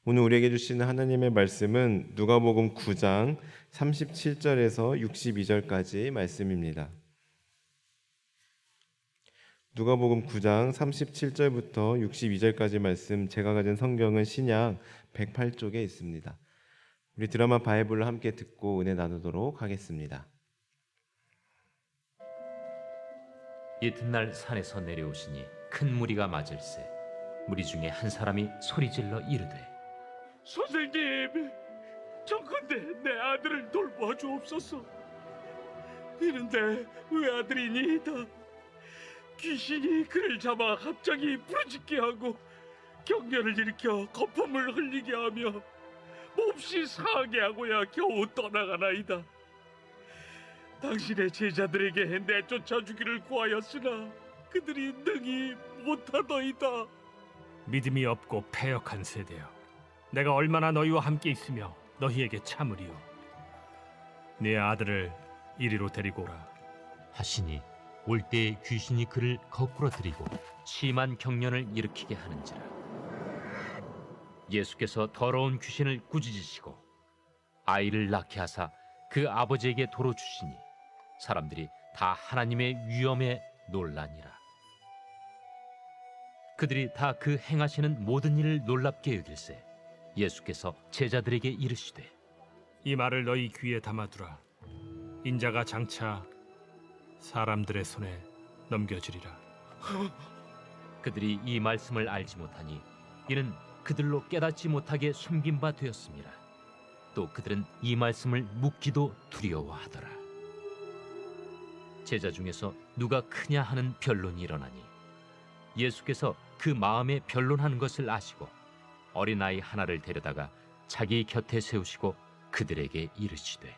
오늘 우리에게 주시는 하나님의 말씀은 누가복음 9장 37절에서 62절까지 말씀입니다. 누가복음 9장 37절부터 62절까지 말씀, 제가 가진 성경은 신약 108쪽에 있습니다. 우리 드라마 바이블을 함께 듣고 은혜 나누도록 하겠습니다. 이튿날 산에서 내려오시니 큰 무리가 맞을세. 무리 중에 한 사람이 소리질러 이르되, 선생님, 정컨대 내 아들을 돌봐 주옵소서. 이런데 외아들이니이다. 귀신이 그를 잡아 갑자기 부르짖게 하고 경련을 일으켜 거품을 흘리게 하며 몹시 상하게 하고야 겨우 떠나가나이다. 당신의 제자들에게 내쫓아 주기를 구하였으나 그들이 능히 못하더이다. 믿음이 없고 패역한 세대여, 내가 얼마나 너희와 함께 있으며 너희에게 참으리요. 네 아들을 이리로 데리고 오라. 하시니 올 때에 귀신이 그를 거꾸로 들이고 심한 경련을 일으키게 하는지라. 예수께서 더러운 귀신을 꾸짖으시고 아이를 낳게 하사 그 아버지에게 도로 주시니 사람들이 다 하나님의 위엄에 놀라니라. 그들이 다 그 행하시는 모든 일을 놀랍게 여길세 예수께서 제자들에게 이르시되, 이 말을 너희 귀에 담아두라. 인자가 장차 사람들의 손에 넘겨지리라. 그들이 이 말씀을 알지 못하니 이는 그들로 깨닫지 못하게 숨긴 바 되었습니다. 또 그들은 이 말씀을 묻기도 두려워하더라. 제자 중에서 누가 크냐 하는 변론이 일어나니 예수께서 그 마음에 변론하는 것을 아시고 어린아이 하나를 데려다가 자기 곁에 세우시고 그들에게 이르시되,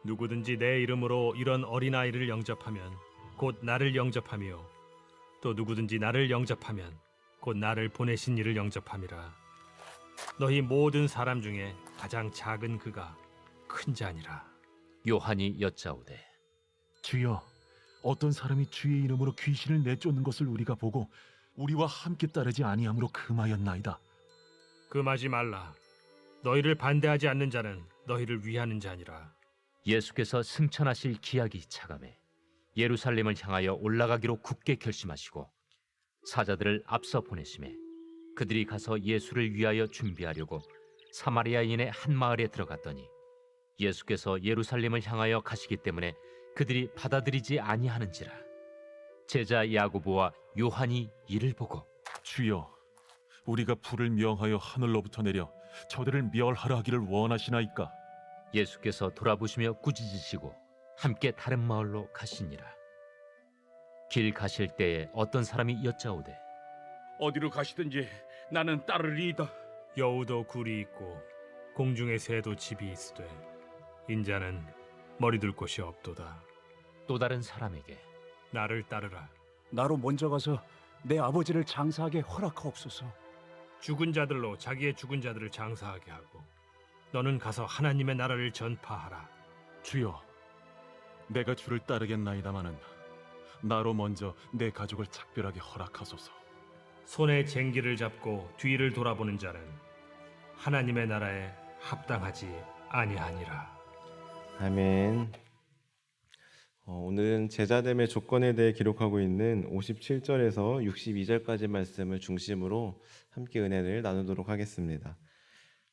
누구든지 내 이름으로 이런 어린아이를 영접하면 곧 나를 영접하며, 또 누구든지 나를 영접하면 곧 나를 보내신 이를 영접함이라. 너희 모든 사람 중에 가장 작은 그가 큰 자니라. 요한이 여짜오되, 주여, 어떤 사람이 주의 이름으로 귀신을 내쫓는 것을 우리가 보고 우리와 함께 따르지 아니함으로 금하였나이다. 금하지 말라. 너희를 반대하지 않는 자는 너희를 위하는 자니라. 예수께서 승천하실 기약이 차감해 예루살렘을 향하여 올라가기로 굳게 결심하시고 사자들을 앞서 보내심에 그들이 가서 예수를 위하여 준비하려고 사마리아인의 한 마을에 들어갔더니 예수께서 예루살렘을 향하여 가시기 때문에 그들이 받아들이지 아니하는지라. 제자 야고보와 요한이 이를 보고, 주여, 우리가 불을 명하여 하늘로부터 내려 저들을 멸하라 하기를 원하시나이까? 예수께서 돌아보시며 꾸짖으시고 함께 다른 마을로 가시니라. 길 가실 때에 어떤 사람이 여짜오되, 어디로 가시든지 나는 따르리이다. 여우도 굴이 있고 공중의 새도 집이 있으되 인자는 머리 둘 곳이 없도다. 또 다른 사람에게, 나를 따르라. 나로 먼저 가서 내 아버지를 장사하게 허락하옵소서. 죽은 자들로 자기의 죽은 자들을 장사하게 하고 너는 가서 하나님의 나라를 전파하라. 주여, 내가 주를 따르겠나이다마는 나로 먼저 내 가족을 작별하게 허락하소서. 손에 쟁기를 잡고 뒤를 돌아보는 자는 하나님의 나라에 합당하지 아니하니라. 아멘. 오늘은 제자됨의 조건에 대해 기록하고 있는 57절에서 62절까지 말씀을 중심으로 함께 은혜를 나누도록 하겠습니다.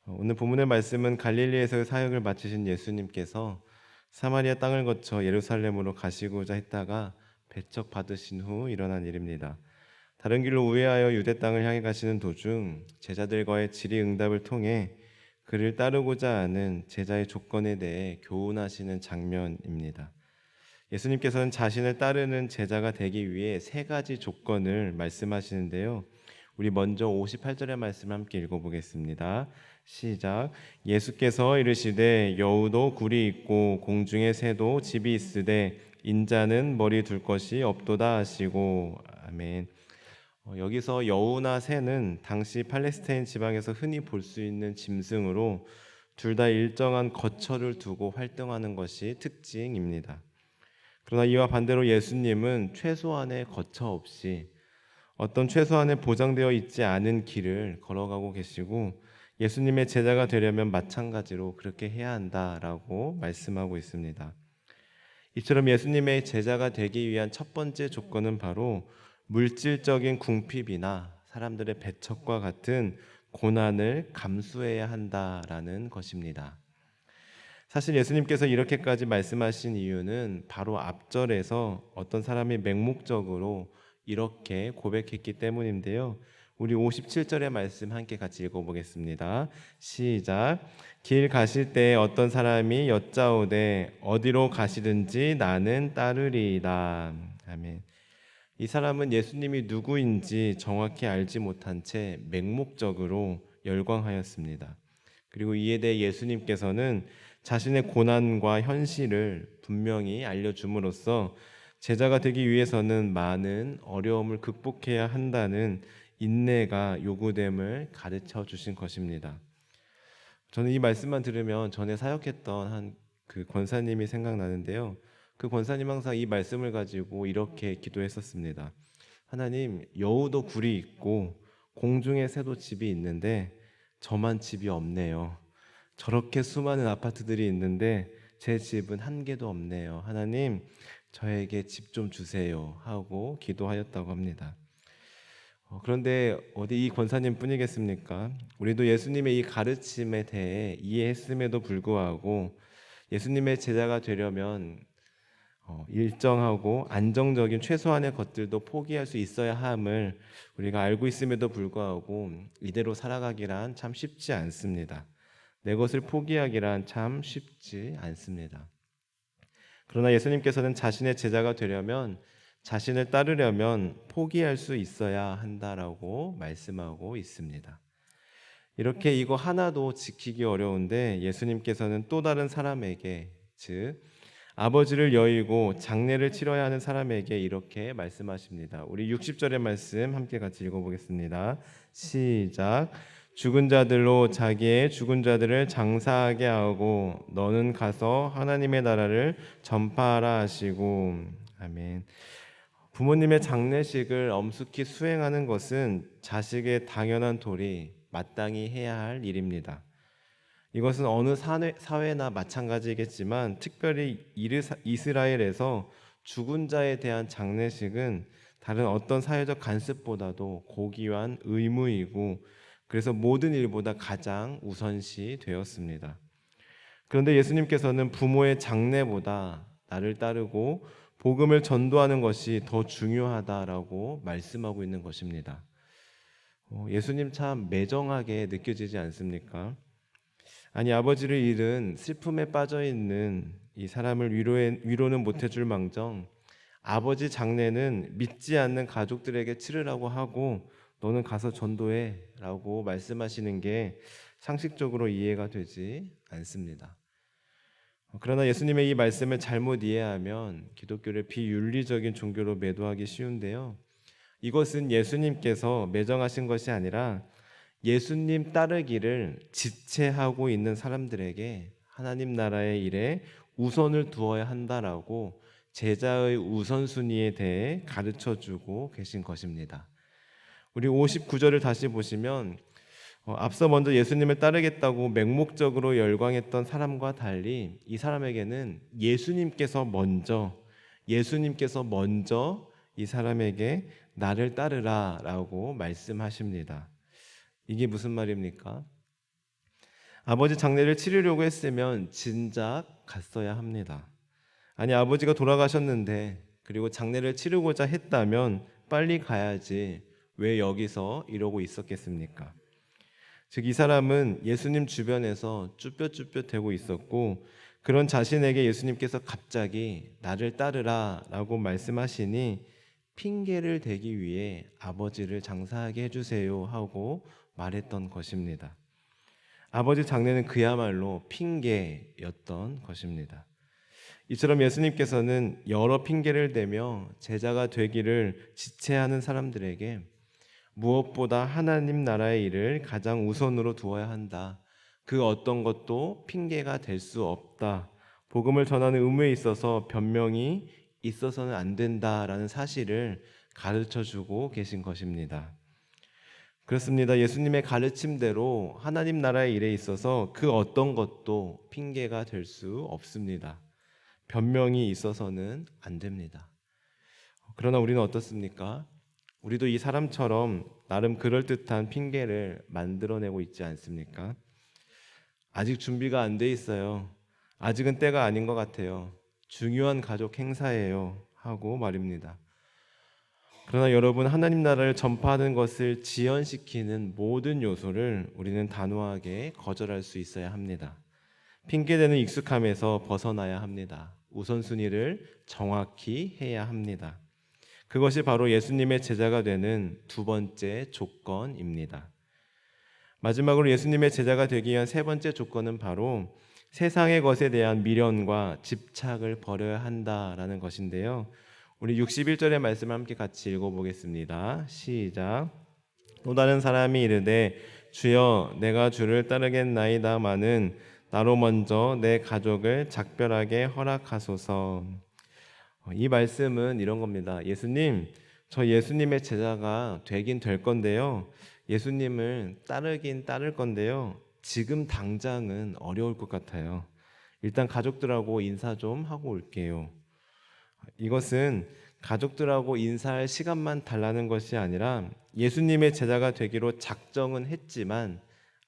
오늘 본문의 말씀은 갈릴리에서의 사역을 마치신 예수님께서 사마리아 땅을 거쳐 예루살렘으로 가시고자 했다가 배척 받으신 후 일어난 일입니다. 다른 길로 우회하여 유대 땅을 향해 가시는 도중 제자들과의 질의응답을 통해 그를 따르고자 하는 제자의 조건에 대해 교훈하시는 장면입니다. 예수님께서는 자신을 따르는 제자가 되기 위해 세 가지 조건을 말씀하시는데요. 우리 먼저 58절의 말씀을 함께 읽어보겠습니다. 시작. 예수께서 이르시되 여우도 굴이 있고 공중의 새도 집이 있으되 인자는 머리 둘 것이 없도다 하시고. 아멘. 여기서 여우나 새는 당시 팔레스타인 지방에서 흔히 볼 수 있는 짐승으로 둘 다 일정한 거처를 두고 활동하는 것이 특징입니다. 그러나 이와 반대로 예수님은 최소한의 거처 없이 어떤 최소한의 보장되어 있지 않은 길을 걸어가고 계시고 예수님의 제자가 되려면 마찬가지로 그렇게 해야 한다라고 말씀하고 있습니다. 이처럼 예수님의 제자가 되기 위한 첫 번째 조건은 바로 물질적인 궁핍이나 사람들의 배척과 같은 고난을 감수해야 한다라는 것입니다. 사실 예수님께서 이렇게까지 말씀하신 이유는 바로 앞절에서 어떤 사람이 맹목적으로 이렇게 고백했기 때문인데요. 우리 57절의 말씀 함께 같이 읽어보겠습니다. 시작. 길 가실 때 어떤 사람이 여짜오되 어디로 가시든지 나는 따르리이다. 아멘. 이 사람은 예수님이 누구인지 정확히 알지 못한 채 맹목적으로 열광하였습니다. 그리고 이에 대해 예수님께서는 자신의 고난과 현실을 분명히 알려줌으로써 제자가 되기 위해서는 많은 어려움을 극복해야 한다는 인내가 요구됨을 가르쳐 주신 것입니다. 저는 이 말씀만 들으면 전에 사역했던 한 그 권사님이 생각나는데요. 그 권사님 항상 이 말씀을 가지고 이렇게 기도했었습니다. 하나님, 여우도 굴이 있고 공중의 새도 집이 있는데 저만 집이 없네요. 저렇게 수많은 아파트들이 있는데 제 집은 한 개도 없네요. 하나님, 저에게 집 좀 주세요 하고 기도하였다고 합니다. 그런데 어디 이 권사님 뿐이겠습니까? 우리도 예수님의 이 가르침에 대해 이해했음에도 불구하고 예수님의 제자가 되려면 일정하고 안정적인 최소한의 것들도 포기할 수 있어야 함을 우리가 알고 있음에도 불구하고 이대로 살아가기란 참 쉽지 않습니다. 내 것을 포기하기란 참 쉽지 않습니다. 그러나 예수님께서는 자신의 제자가 되려면, 자신을 따르려면 포기할 수 있어야 한다라고 말씀하고 있습니다. 이렇게 이거 하나도 지키기 어려운데 예수님께서는 또 다른 사람에게, 즉 아버지를 여의고 장례를 치러야 하는 사람에게 이렇게 말씀하십니다. 우리 60절의 말씀 함께 같이 읽어보겠습니다. 시작. 죽은 자들로 자기의 죽은 자들을 장사하게 하고 너는 가서 하나님의 나라를 전파하라 하시고. 아멘. 부모님의 장례식을 엄숙히 수행하는 것은 자식의 당연한 도리, 마땅히 해야 할 일입니다. 이것은 어느 사회나 마찬가지겠지만 특별히 이스라엘에서 죽은 자에 대한 장례식은 다른 어떤 사회적 간습보다도 고귀한 의무이고 그래서 모든 일보다 가장 우선시 되었습니다. 그런데 예수님께서는 부모의 장례보다 나를 따르고 복음을 전도하는 것이 더 중요하다라고 말씀하고 있는 것입니다. 예수님 참 매정하게 느껴지지 않습니까? 아니, 아버지를 잃은 슬픔에 빠져 있는 이 사람을 위로는 못해줄 망정 아버지 장례는 믿지 않는 가족들에게 치르라고 하고 너는 가서 전도해라고 말씀하시는 게 상식적으로 이해가 되지 않습니다. 그러나 예수님의 이 말씀을 잘못 이해하면 기독교를 비윤리적인 종교로 매도하기 쉬운데요. 이것은 예수님께서 매정하신 것이 아니라 예수님 따르기를 지체하고 있는 사람들에게 하나님 나라의 일에 우선을 두어야 한다라고 제자의 우선순위에 대해 가르쳐주고 계신 것입니다. 우리 59절을 다시 보시면 앞서 먼저 예수님을 따르겠다고 맹목적으로 열광했던 사람과 달리 이 사람에게는 예수님께서 먼저 이 사람에게 나를 따르라 라고 말씀하십니다. 이게 무슨 말입니까? 아버지 장례를 치르려고 했으면 진작 갔어야 합니다. 아니, 아버지가 돌아가셨는데 그리고 장례를 치르고자 했다면 빨리 가야지 왜 여기서 이러고 있었겠습니까? 즉, 이 사람은 예수님 주변에서 쭈뼛쭈뼛 대고 있었고 그런 자신에게 예수님께서 갑자기 나를 따르라 라고 말씀하시니 핑계를 대기 위해 아버지를 장사하게 해주세요 하고 말했던 것입니다. 아버지 장례는 그야말로 핑계였던 것입니다. 이처럼 예수님께서는 여러 핑계를 대며 제자가 되기를 지체하는 사람들에게 무엇보다 하나님 나라의 일을 가장 우선으로 두어야 한다. 그 어떤 것도 핑계가 될 수 없다. 복음을 전하는 의무에 있어서 변명이 있어서는 안 된다라는 사실을 가르쳐 주고 계신 것입니다. 그렇습니다. 예수님의 가르침대로 하나님 나라의 일에 있어서 그 어떤 것도 핑계가 될 수 없습니다. 변명이 있어서는 안 됩니다. 그러나 우리는 어떻습니까? 우리도 이 사람처럼 나름 그럴듯한 핑계를 만들어내고 있지 않습니까? 아직 준비가 안 돼 있어요. 아직은 때가 아닌 것 같아요. 중요한 가족 행사예요. 하고 말입니다. 그러나 여러분, 하나님 나라를 전파하는 것을 지연시키는 모든 요소를 우리는 단호하게 거절할 수 있어야 합니다. 핑계대는 익숙함에서 벗어나야 합니다. 우선순위를 정확히 해야 합니다. 그것이 바로 예수님의 제자가 되는 두 번째 조건입니다. 마지막으로 예수님의 제자가 되기 위한 세 번째 조건은 바로 세상의 것에 대한 미련과 집착을 버려야 한다라는 것인데요. 우리 61절의 말씀을 함께 같이 읽어보겠습니다. 시작. 또 다른 사람이 이르되 주여 내가 주를 따르겠나이다마는 나로 먼저 내 가족을 작별하게 허락하소서. 이 말씀은 이런 겁니다. 예수님, 저 예수님의 제자가 되긴 될 건데요. 예수님을 따르긴 따를 건데요. 지금 당장은 어려울 것 같아요. 일단 가족들하고 인사 좀 하고 올게요. 이것은 가족들하고 인사할 시간만 달라는 것이 아니라 예수님의 제자가 되기로 작정은 했지만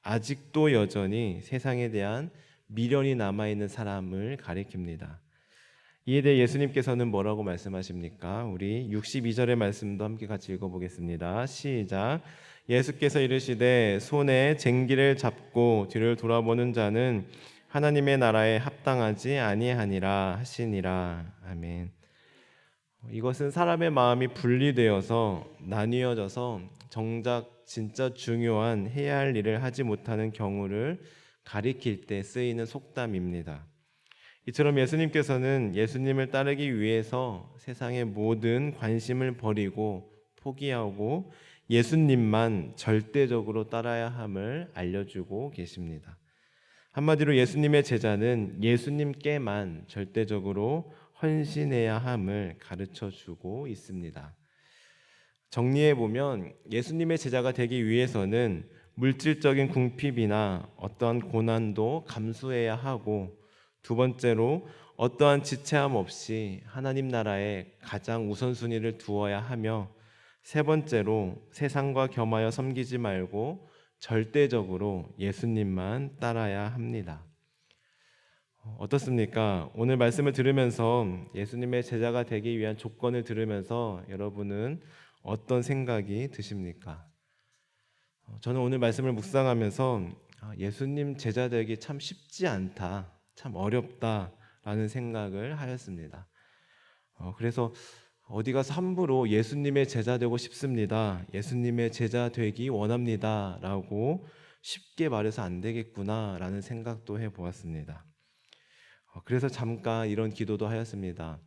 아직도 여전히 세상에 대한 미련이 남아있는 사람을 가리킵니다. 이에 대해 예수님께서는 뭐라고 말씀하십니까? 우리 62절의 말씀도 함께 같이 읽어보겠습니다. 시작. 예수께서 이르시되 손에 쟁기를 잡고 뒤를 돌아보는 자는 하나님의 나라에 합당하지 아니하니라 하시니라. 아멘. 이것은 사람의 마음이 분리되어서 나뉘어져서 정작 진짜 중요한 해야 할 일을 하지 못하는 경우를 가리킬 때 쓰이는 속담입니다. 이처럼 예수님께서는 예수님을 따르기 위해서 세상의 모든 관심을 버리고 포기하고 예수님만 절대적으로 따라야 함을 알려주고 계십니다. 한마디로 예수님의 제자는 예수님께만 절대적으로 헌신해야 함을 가르쳐주고 있습니다. 정리해보면 예수님의 제자가 되기 위해서는 물질적인 궁핍이나 어떠한 고난도 감수해야 하고, 두 번째로 어떠한 지체함 없이 하나님 나라에 가장 우선순위를 두어야 하며, 세 번째로 세상과 겸하여 섬기지 말고 절대적으로 예수님만 따라야 합니다. 어떻습니까? 오늘 말씀을 들으면서 예수님의 제자가 되기 위한 조건을 들으면서 여러분은 어떤 생각이 드십니까? 저는 오늘 말씀을 묵상하면서 예수님 제자 되기 참 쉽지 않다, 참 어렵다라는 생각을 하였습니다. 그래서 어디 가서 함부로 예수님의 제자 되고 싶습니다, 예수님의 제자 되기 원합니다 라고 쉽게 말해서 안 되겠구나라는 생각도 해보았습니다. 그래서 잠깐 이런 기도도 하였습니다.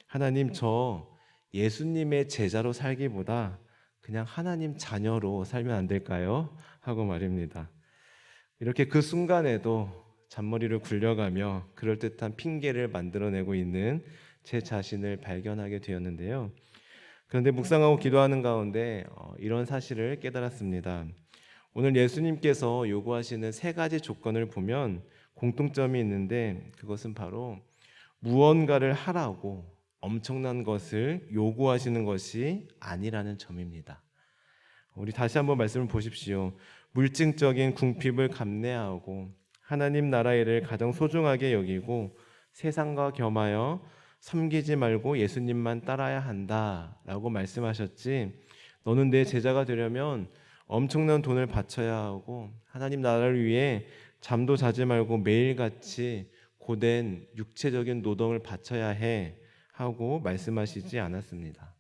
하나님, 저 예수님의 제자로 살기보다 그냥 하나님 자녀로 살면 안 될까요? 하고 말입니다. 이렇게 그 순간에도 잔머리를 굴려가며 그럴듯한 핑계를 만들어내고 있는 제 자신을 발견하게 되었는데요. 그런데 묵상하고 기도하는 가운데 이런 사실을 깨달았습니다. 오늘 예수님께서 요구하시는 세 가지 조건을 보면 공통점이 있는데, 그것은 바로 무언가를 하라고 엄청난 것을 요구하시는 것이 아니라는 점입니다. 우리 다시 한번 말씀을 보십시오. 물질적인 궁핍을 감내하고 하나님 나라 일을 가장 소중하게 여기고 세상과 겸하여 섬기지 말고 예수님만 따라야 한다라고 말씀하셨지, 너는 내 제자가 되려면 엄청난 돈을 바쳐야 하고 하나님 나라를 위해 잠도 자지 말고 매일같이 고된 육체적인 노동을 바쳐야 해 하고 말씀하시지 않았습니다.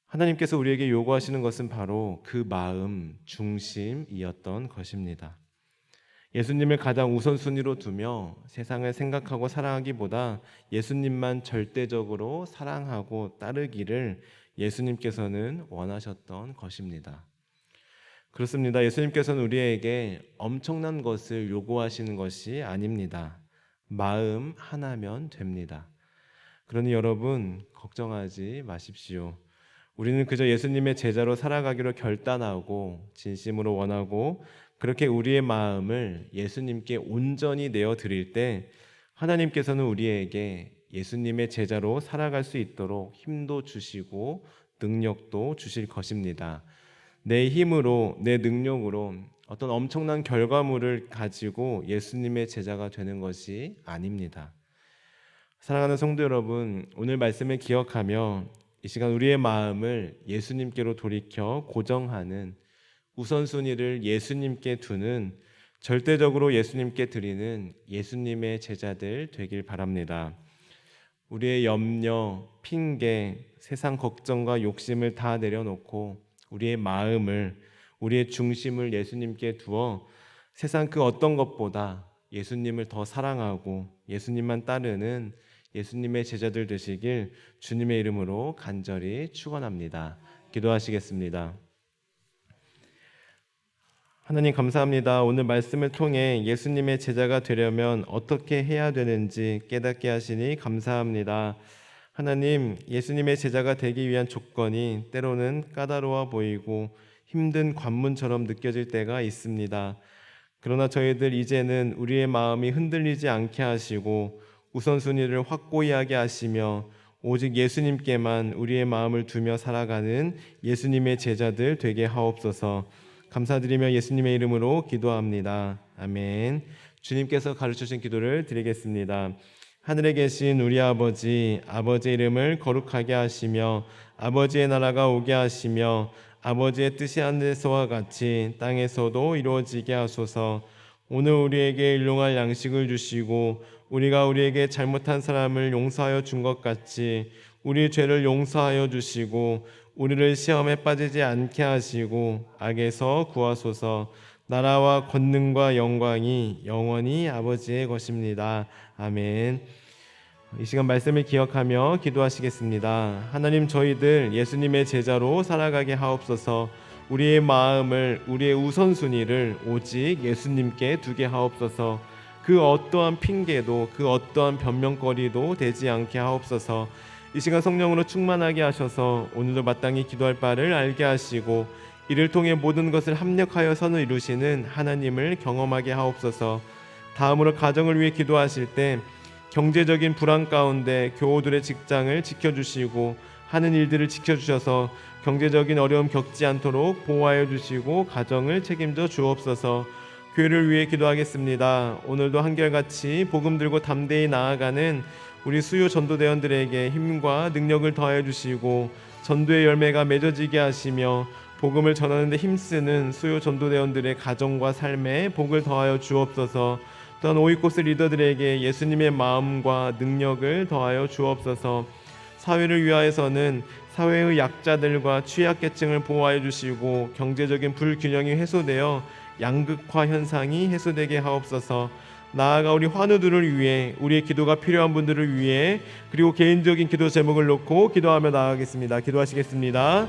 하나님께서 우리에게 요구하시는 것은 바로 그 마음 중심이었던 것입니다. 예수님을 가장 우선순위로 두며 세상을 생각하고 사랑하기보다 예수님만 절대적으로 사랑하고 따르기를 예수님께서는 원하셨던 것입니다. 그렇습니다. 예수님께서는 우리에게 엄청난 것을 요구하시는 것이 아닙니다. 마음 하나면 됩니다. 그러니 여러분, 걱정하지 마십시오. 우리는 그저 예수님의 제자로 살아가기로 결단하고 진심으로 원하고 그렇게 우리의 마음을 예수님께 온전히 내어 드릴 때 하나님께서는 우리에게 예수님의 제자로 살아갈 수 있도록 힘도 주시고 능력도 주실 것입니다. 내 힘으로, 내 능력으로 어떤 엄청난 결과물을 가지고 예수님의 제자가 되는 것이 아닙니다. 사랑하는 성도 여러분, 오늘 말씀을 기억하며 이 시간 우리의 마음을 예수님께로 돌이켜 고정하는, 우선순위를 예수님께 두는, 절대적으로 예수님께 드리는 예수님의 제자들 되길 바랍니다. 우리의 염려, 핑계, 세상 걱정과 욕심을 다 내려놓고 우리의 마음을, 우리의 중심을 예수님께 두어 세상 그 어떤 것보다 예수님을 더 사랑하고 예수님만 따르는 예수님의 제자들 되시길 주님의 이름으로 간절히 축원합니다. 기도하시겠습니다. 하나님 감사합니다. 오늘 말씀을 통해 예수님의 제자가 되려면 어떻게 해야 되는지 깨닫게 하시니 감사합니다. 하나님, 예수님의 제자가 되기 위한 조건이 때로는 까다로워 보이고 힘든 관문처럼 느껴질 때가 있습니다. 그러나 저희들 이제는 우리의 마음이 흔들리지 않게 하시고 우선순위를 확고히 하게 하시며 오직 예수님께만 우리의 마음을 두며 살아가는 예수님의 제자들 되게 하옵소서. 감사드리며 예수님의 이름으로 기도합니다. 아멘. 주님께서 가르쳐주신 기도를 드리겠습니다. 하늘에 계신 우리 아버지, 아버지의 이름을 거룩하게 하시며 아버지의 나라가 오게 하시며 아버지의 뜻이 하늘에서와 같이 땅에서도 이루어지게 하소서. 오늘 우리에게 일용할 양식을 주시고 우리가 우리에게 잘못한 사람을 용서하여 준 것 같이 우리 죄를 용서하여 주시고 우리를 시험에 빠지지 않게 하시고 악에서 구하소서. 나라와 권능과 영광이 영원히 아버지의 것입니다. 아멘. 이 시간 말씀을 기억하며 기도하시겠습니다. 하나님, 저희들 예수님의 제자로 살아가게 하옵소서. 우리의 마음을, 우리의 우선순위를 오직 예수님께 두게 하옵소서. 그 어떠한 핑계도, 그 어떠한 변명거리도 되지 않게 하옵소서. 이 시간 성령으로 충만하게 하셔서 오늘도 마땅히 기도할 바를 알게 하시고 이를 통해 모든 것을 합력하여 선을 이루시는 하나님을 경험하게 하옵소서. 다음으로 가정을 위해 기도하실 때 경제적인 불안 가운데 교우들의 직장을 지켜주시고 하는 일들을 지켜주셔서 경제적인 어려움 겪지 않도록 보호하여 주시고 가정을 책임져 주옵소서. 교회를 위해 기도하겠습니다. 오늘도 한결같이 복음 들고 담대히 나아가는 우리 수요 전도대원들에게 힘과 능력을 더하여 주시고 전도의 열매가 맺어지게 하시며 복음을 전하는 데 힘쓰는 수요 전도대원들의 가정과 삶에 복을 더하여 주옵소서. 또한 오이코스 리더들에게 예수님의 마음과 능력을 더하여 주옵소서. 사회를 위하여서는 사회의 약자들과 취약계층을 보호하여 주시고 경제적인 불균형이 해소되어 양극화 현상이 해소되게 하옵소서. 나아가 우리 환우들을 위해, 우리의 기도가 필요한 분들을 위해, 그리고 개인적인 기도 제목을 놓고 기도하며 나아가겠습니다. 기도하시겠습니다.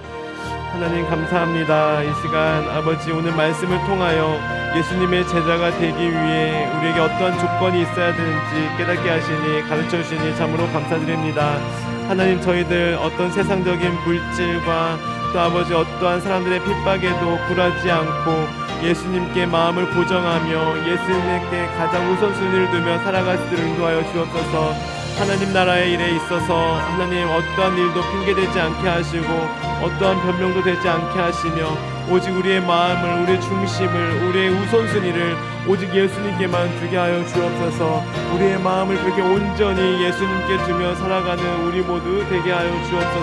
하나님 감사합니다. 이 시간 아버지, 오늘 말씀을 통하여 예수님의 제자가 되기 위해 우리에게 어떠한 조건이 있어야 되는지 깨닫게 하시니 가르쳐 주시니 참으로 감사드립니다. 하나님, 저희들 어떤 세상적인 물질과 또 아버지 어떠한 사람들의 핍박에도 굴하지 않고 예수님께 마음을 고정하며 예수님께 가장 우선순위를 두며 살아갈 수 있도록 인도하여 주옵소서. 하나님 나라의 일에 있어서 하나님 어떠한 일도 핑계되지 않게 하시고 어떠한 변명도 되지 않게 하시며 오직 우리의 마음을, 우리의 중심을, 우리의 우선순위를 오직 예수님께만 두게 하여 주옵소서. 우리의 마음을 그렇게 온전히 예수님께 두며 살아가는 우리 모두 되게 하여 주옵소서.